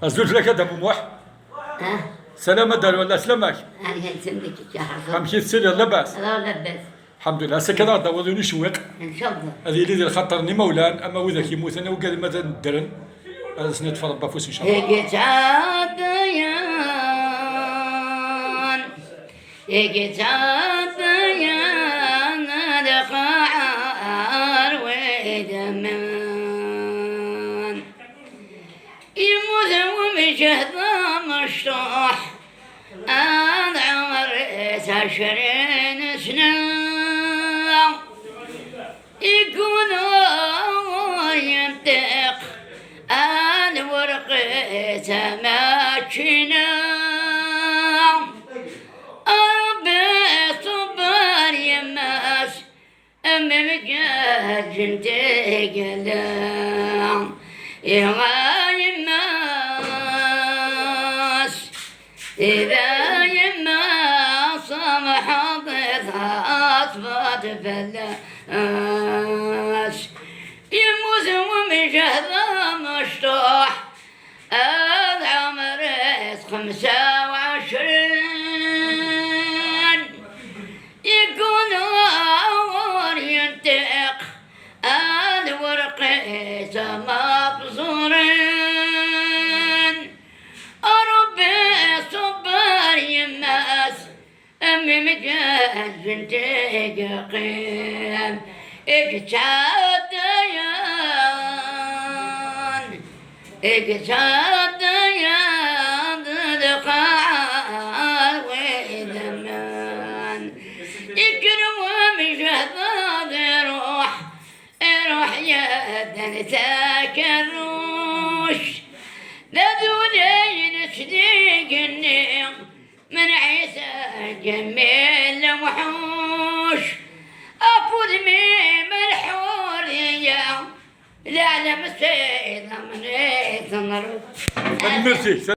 أزوج لك هذا أبو موح. سلامة دار ولا سلامك؟ أنا سميك يا حظ. خمسين سنة لاباس. لا لاباس. الحمد لله سكن داولوني شويق. إن شاء الله. هذه اللي ديال خاطرني مولان أما وذاك يموت أنا وقال ماذا ندرن. هذا سنة فربا فوس إن شاء الله. هيك عاديان هيك عاديان دقعار ودمان يموت ومجهضة مشطوح أنا عمرت 20 سنة يكون ينطق الورقة ماكينة ربي صبر يماس أمي مجال جنتي قلام يا يماس إذا يماس محضتها أصبت فلاس يموت ومجهضة مشطوح هذا عمره 25 يكون أور ينطق الورقة مبصورين ربي صبر يماس أمي مجال بنتي قيم إقتديان دقاء وذمان يكرم مجهض روح يدن تكروش لذولين صديق النيم من عيسى جميل وحوش أفوز ميم الحورية لا لا مسيدة من ريت النار.